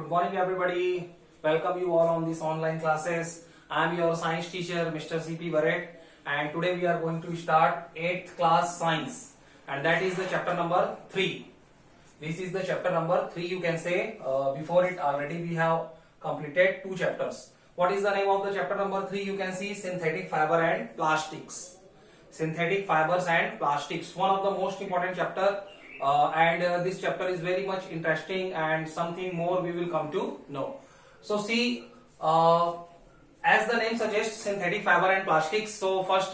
Good morning, everybody. Welcome you all on these online classes. I am your science teacher, Mr. C.P. Barrett, and today we are going to start 8th class science, and that is the chapter number 3. This is the chapter number 3. You can say before it already we have completed 2 chapters. What is the name of the chapter number 3? You can see synthetic fiber and plastics. Synthetic fibers and plastics. One of the most important chapter. And this chapter is very much interesting and something more we will come to know. So see, as the name suggests, synthetic fiber and plastics. So first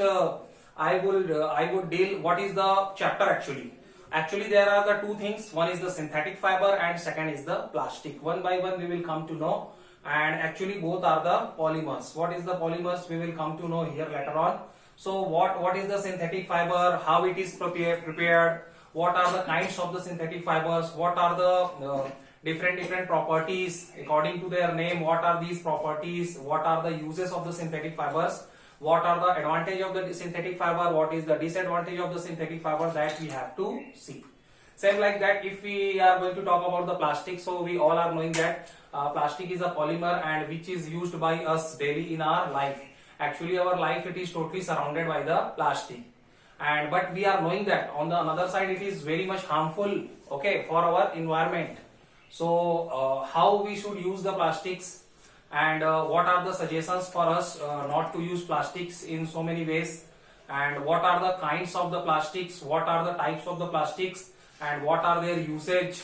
I would deal what is the chapter actually. Actually there are the two things. One is the synthetic fiber and second is the plastic. One by one we will come to know, and actually both are the polymers. What is the polymers we will come to know here later on. So what is the synthetic fiber, how it is prepared, what are the kinds of the synthetic fibers, what are the different properties according to their name, what are these properties, what are the uses of the synthetic fibers, what are the advantage of the synthetic fiber, what is the disadvantage of the synthetic fiber, that we have to see. Same like that, if we are going to talk about the plastic, so we all are knowing that plastic is a polymer and which is used by us daily in our life. Actually our life, it is totally surrounded by the plastic, and but we are knowing that on the another side it is very much harmful, okay, for our environment. So how we should use the plastics, and what are the suggestions for us not to use plastics in so many ways, and what are the kinds of the plastics, what are the types of the plastics, and what are their usage,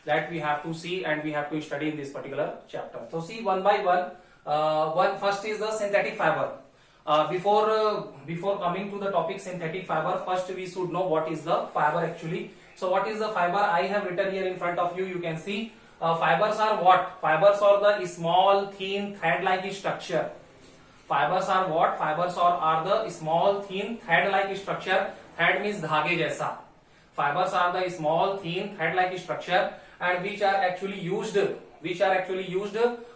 that we have to see and we have to study in this particular chapter. So see one by one. First is the synthetic fiber. Before coming to the topic synthetic fiber, first we should know what is the fiber actually. So what is the fiber? I have written here in front of you. You can see fibers are what? Fibers are the small thin thread-like structure. Fibers are what? Fibers are the small thin thread-like structure. Thread means dhage jaisa. Fibers are the small thin thread-like structure, and which are actually used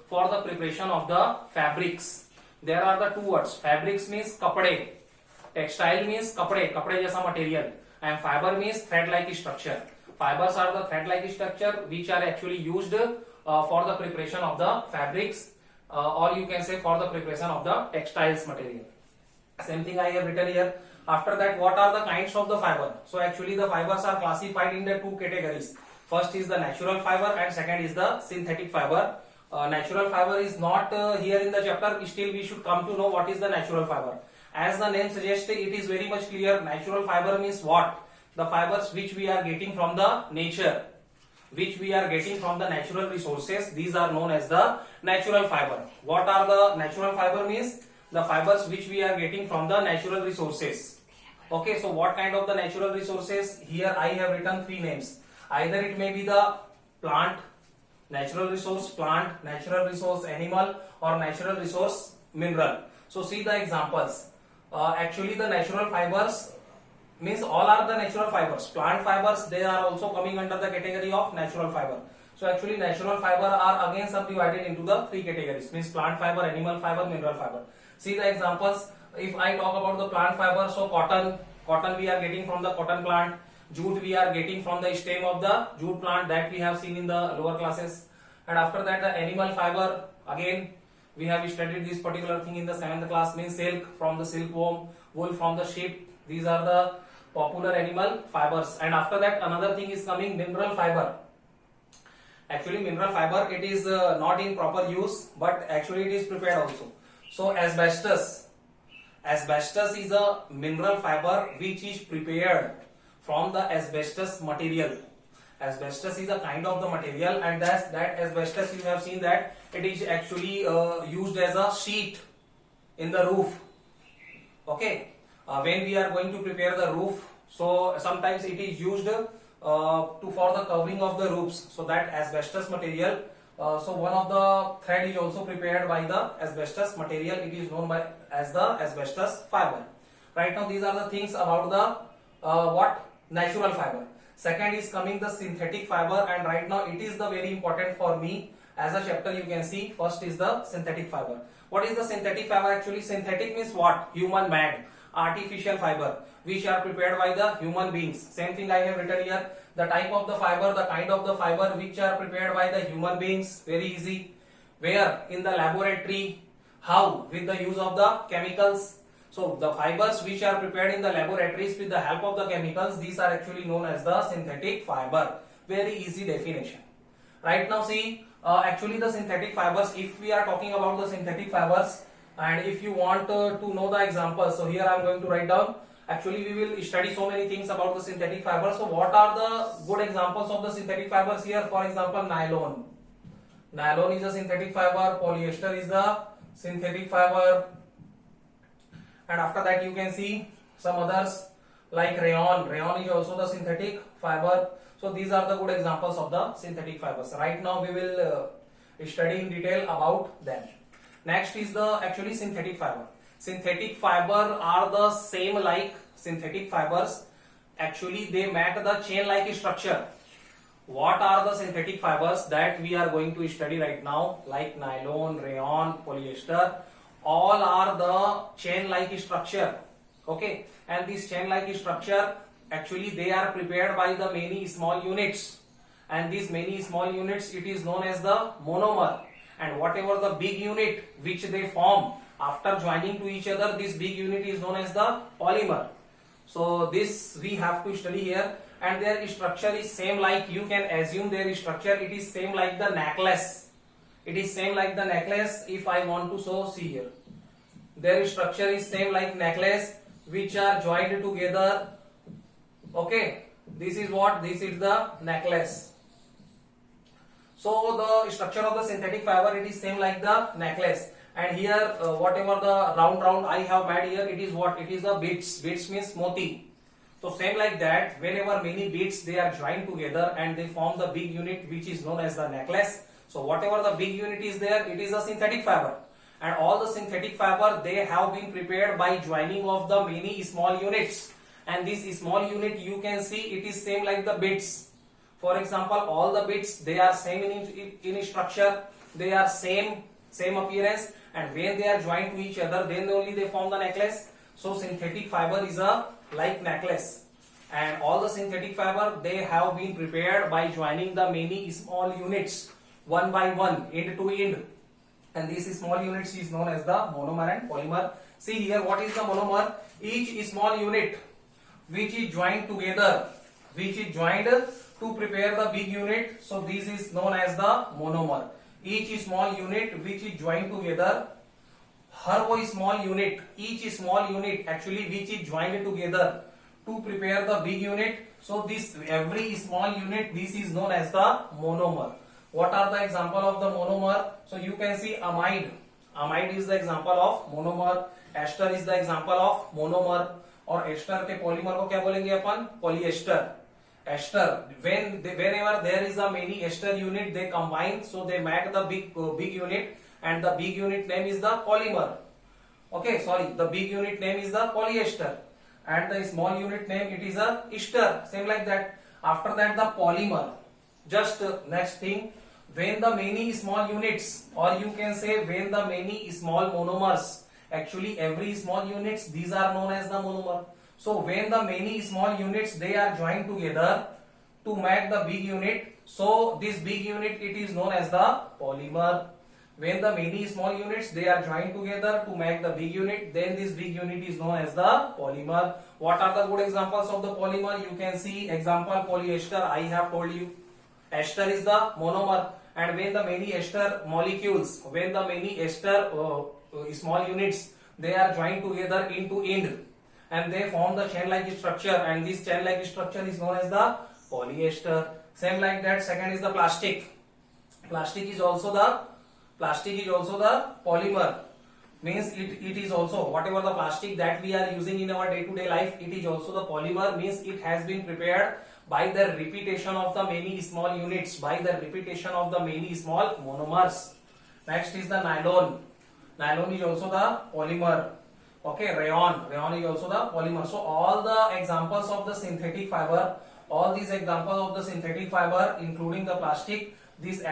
for the preparation of the fabrics. There are the two words. Fabrics means kapde, textile means kapde jaisa material, and fiber means thread-like structure. Fibers are the thread-like structure which are actually used for the preparation of the fabrics, or you can say for the preparation of the textiles material. Same thing I have written here. After that, what are the kinds of the fiber? So actually the fibers are classified in the two categories. First is the natural fiber and second is the synthetic fiber. Natural fiber is not here in the chapter. Still we should come to know what is the natural fiber. As the name suggests, it is very much clear. Natural fiber means what? The fibers which we are getting from the nature, which we are getting from the natural resources, these are known as the natural fiber. What are the natural fiber means? The fibers which we are getting from the natural resources. Okay, so what kind of the natural resources? Here I have written 3 names. Either it may be the plant, natural resource plant, natural resource animal, or natural resource mineral. So see the examples. Actually the natural fibers means all are the natural fibers. Plant fibers, they are also coming under the category of natural fiber. So actually natural fiber are again subdivided into the 3 categories, means plant fiber, animal fiber, mineral fiber. See the examples. If I talk about the plant fiber, so cotton we are getting from the cotton plant. Jute we are getting from the stem of the jute plant, that we have seen in the lower classes. And after that the animal fiber, again we have studied this particular thing in the 7th class, means silk from the silkworm, wool from the sheep. These are the popular animal fibers. And after that another thing is coming, mineral fiber. Actually mineral fiber, it is not in proper use, but actually it is prepared also. So asbestos is a mineral fiber which is prepared from the asbestos material. Asbestos is a kind of the material, and that asbestos, you have seen that it is actually used as a sheet in the roof. Okay, when we are going to prepare the roof, so sometimes it is used for the covering of the roofs. So that asbestos material, so one of the thread is also prepared by the asbestos material. It is known as the asbestos fiber. Right now these are the things about the natural fiber. Second is coming the synthetic fiber, and right now it is the very important for me as a chapter. You can see first is the synthetic fiber. What is the synthetic fiber actually? Synthetic means what? Human made, artificial fiber which are prepared by the human beings. Same thing I have written here. The type of the fiber, the kind of the fiber which are prepared by the human beings, very easy. Where? In the laboratory. How? With the use of the chemicals. So the fibers which are prepared in the laboratories with the help of the chemicals, these are actually known as the synthetic fiber. Very easy definition. Right now see, actually the synthetic fibers, if we are talking about the synthetic fibers, and if you want to know the examples, so here I am going to write down. Actually we will study so many things about the synthetic fibers. So what are the good examples of the synthetic fibers here? For example, nylon. Nylon is a synthetic fiber, polyester is the synthetic fiber, and after that you can see some others like rayon. Rayon is also the synthetic fiber. So these are the good examples of the synthetic fibers. Right now we will study in detail about them. Next is the actually synthetic fiber. Synthetic fiber are the same like synthetic fibers. Actually they make the chain like structure. What are the synthetic fibers that we are going to study right now? Like nylon, rayon, polyester, all are the chain like structure. Okay, and this chain like structure, actually they are prepared by the many small units, and these many small units, it is known as the monomer. And whatever the big unit which they form after joining to each other, this big unit is known as the polymer. So this we have to study here. And their structure is same like, you can assume their structure, it is same like the necklace. It is same like the necklace. If I want to show, see here, their structure is same like necklace which are joined together. Okay, this is what? This is the necklace. So the structure of the synthetic fiber, it is same like the necklace. And here whatever the round I have made here, it is what? It is the beads. Beads means moti. So same like that, whenever many beads they are joined together and they form the big unit which is known as the necklace. So whatever the big unit is there, it is a synthetic fiber. And all the synthetic fiber, they have been prepared by joining of the many small units. And this small unit, you can see it is same like the beads. For example, all the beads, they are same in structure, they are same appearance, and when they are joined to each other, then only they form the necklace. So synthetic fiber is a like necklace, and all the synthetic fiber, they have been prepared by joining the many small units one by one, end to end, and these small units is known as the monomer and polymer. See here, what is the monomer? Each small unit which is joined together, which is joined to prepare the big unit, so this is known as the monomer. Each small unit which is joined together, हर वो small unit, each small unit actually which is joined together to prepare the big unit, so this every small unit, this is known as the monomer. What are the example of the monomer? So you can see amide. Amide is the example of monomer. Ester is the example of monomer. और ester के polymer को क्या बोलेंगे अपन? Polyester. Ester, whenever there is a many ester unit, they combine, so they make the big unit, and the big unit name is the polymer. Okay, sorry, the big unit name is the polyester, and the small unit name, it is a ester. Same like that. After that, the polymer. Just next thing, when the many small units, or you can say when the many small monomers, actually every small units, these are known as the monomer. So when the many small units, they are joined together to make the big unit, so this big unit, it is known as the polymer. When the many small units, they are joined together to make the big unit, then this big unit is known as the polymer. What are the good examples of the polymer? You can see example polyester, I have told you. Ester is the monomer, and when the many ester molecules, when the many ester small units, they are joined together into end, and they form the chain-like structure, and this chain-like structure is known as the polyester. Same like that. Second is the plastic. Plastic is also the polymer. Means it is also, whatever the plastic that we are using in our day-to-day life, it is also the polymer. Means it has been prepared by the repetition of the many small units, by the repetition of the many small monomers. Next is the nylon. Nylon is also the polymer. Okay, rayon is also the polymer. So all the examples of the synthetic fiber, all these examples of the synthetic fiber, including the plastic, these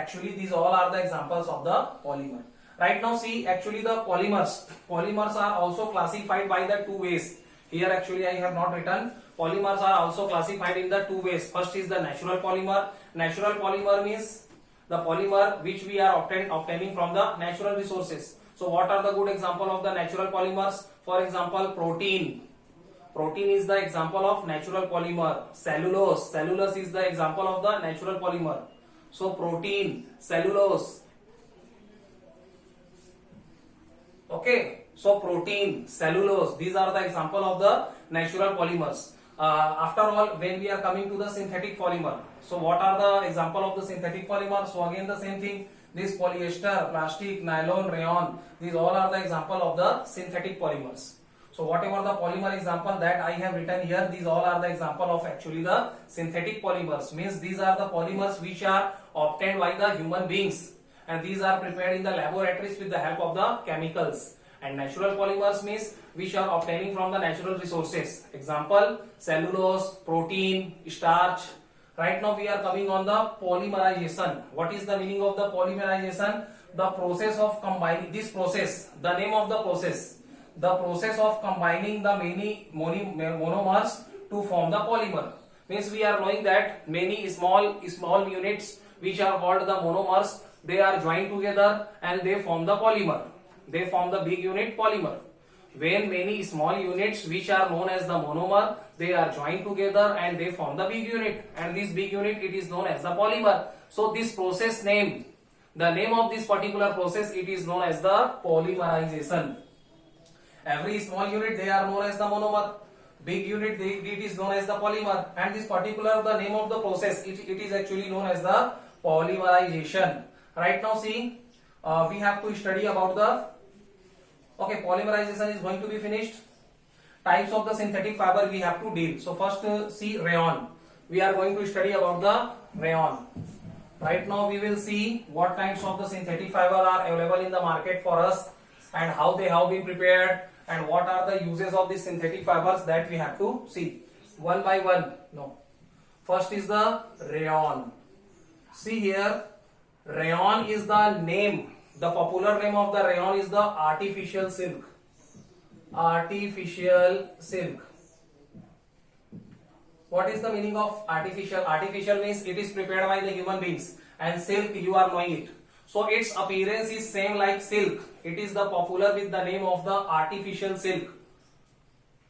all are the examples of the polymer. Right now, see, actually the polymers are also classified by the two ways. Here actually I have not written. polymers are also classified in the two ways. First is the natural polymer. Natural polymer means the polymer which we are obtaining from the natural resources. So what are the good example of the natural polymers? For example, protein. Protein is the example of natural polymer. Cellulose. Cellulose is the example of the natural polymer. So protein, cellulose. Okay. So protein, cellulose, these are the example of the natural polymers. After all, when we are coming to the synthetic polymer, so what are the example of the synthetic polymer? So again the same thing, this polyester, plastic, nylon, rayon, these all are the example of the synthetic polymers. So whatever the polymer example that I have written here, these all are the example of actually the synthetic polymers. Means these are the polymers which are obtained by the human beings, and these are prepared in the laboratories with the help of the chemicals. And natural polymers means which are obtaining from the natural resources. Example, cellulose, protein, starch. Right now we are coming on the polymerization. What is the meaning of the polymerization? The process of combining, this process, the name of the process of combining the many monomers to form the polymer. Means we are knowing that many small units which are called the monomers, they are joined together and they form the polymer. They form the big unit polymer. When many small units which are known as the monomer, they are joined together and they form the big unit, and this big unit, it is known as the polymer. So this process name, the name of this particular process, it is known as the polymerization. Every small unit, they are known as the monomer. Big unit, it is known as the polymer, and this particular, the name of the process, it is actually known as the polymerization. Right now see, we have to study about the polymerization is going to be finished. Types of the synthetic fiber we have to deal. So first see rayon. We are going to study about the rayon. Right now we will see what kinds of the synthetic fiber are available in the market for us, and how they have been prepared, and what are the uses of these synthetic fibers, that we have to see one by one. No. First is the rayon. See here, rayon is the name. The popular name of the rayon is the artificial silk. Artificial silk. What is the meaning of artificial? Artificial means it is prepared by the human beings, and silk, you are knowing it. So its appearance is same like silk. It is the popular with the name of the artificial silk.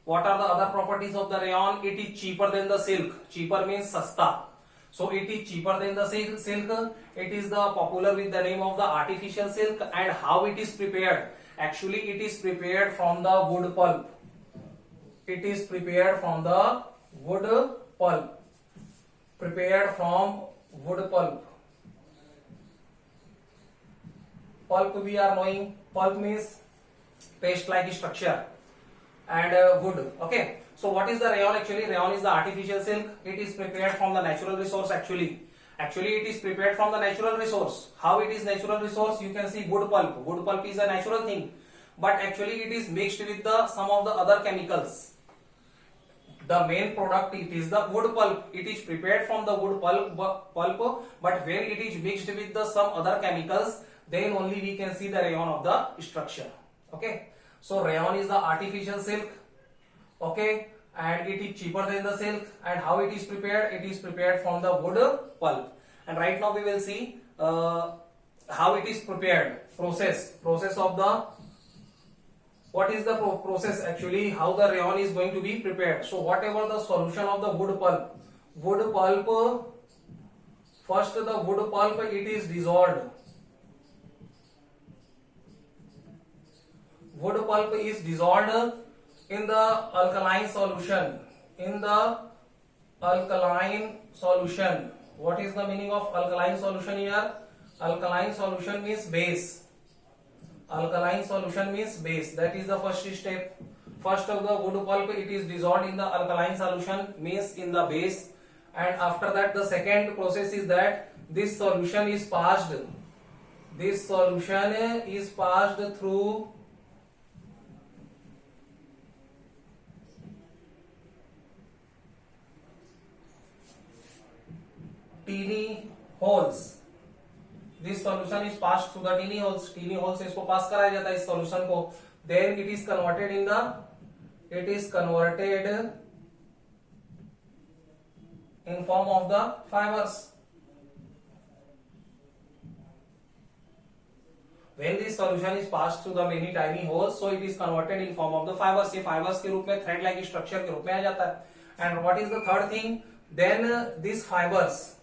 What are the other properties of the rayon? It is cheaper than the silk. Cheaper means sasta. So it is cheaper than the silk. It is the popular with the name of the artificial silk. And how it is prepared? Actually, it is prepared from the wood pulp. It is prepared from the wood pulp. Prepared from wood pulp. Pulp, we are knowing, pulp means paste-like structure, and wood. Okay. So what is the rayon actually? Rayon is the artificial silk. It is prepared from the natural resource actually. Actually it is prepared from the natural resource. How it is natural resource? You can see wood pulp. Wood pulp is a natural thing, but actually it is mixed with some of the other chemicals. The main product, it is the wood pulp. It is prepared from the wood pulp, but when it is mixed with some other chemicals, then only we can see the rayon of the structure. Okay. So rayon is the artificial silk. Okay, and it is cheaper than the silk. And how it is prepared? It is prepared from the wood pulp. And right now we will see how it is prepared. Process of the, what is the process actually, how the rayon is going to be prepared. So whatever the solution of the wood pulp, first the wood pulp, it is dissolved. Wood pulp is dissolved in the alkaline solution. In the alkaline solution. What is the meaning of alkaline solution here? Alkaline solution means base. Alkaline solution means base. That is the first step. First of the wood pulp, it is dissolved in the alkaline solution, means in the base. And after that, the second process is that this solution is passed. This solution is passed through teeny holes. This solution is passed through the teeny holes. Teeny holes से इसको पास कराया जाता है इस solution को. Then it is converted in form of the fibers. When this solution is passed through the many tiny holes, so it is converted in form of the fibers. ये fibers के रूप में thread like structure के रूप में आ जाता है. And what is the third thing? Then these fibers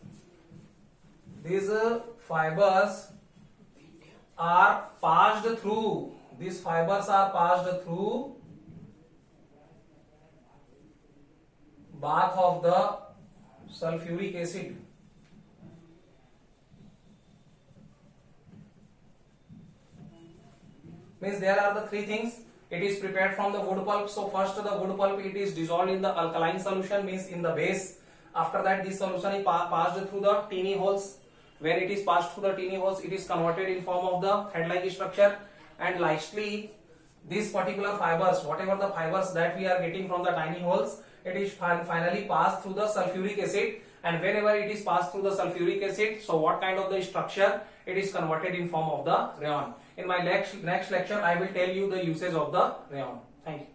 are passed through. These fibers are passed through bath of the sulfuric acid. Means there are the three things. It is prepared from the wood pulp. So first the wood pulp, it is dissolved in the alkaline solution, means in the base. After that this solution is passed through the teeny holes. When it is passed through the teeny holes, it is converted in form of the thread-like structure. And lastly, these particular fibers, whatever the fibers that we are getting from the tiny holes, it is finally passed through the sulfuric acid. And whenever it is passed through the sulfuric acid, so what kind of the structure? It is converted in form of the rayon. In my next lecture, I will tell you the uses of the rayon. Thank you.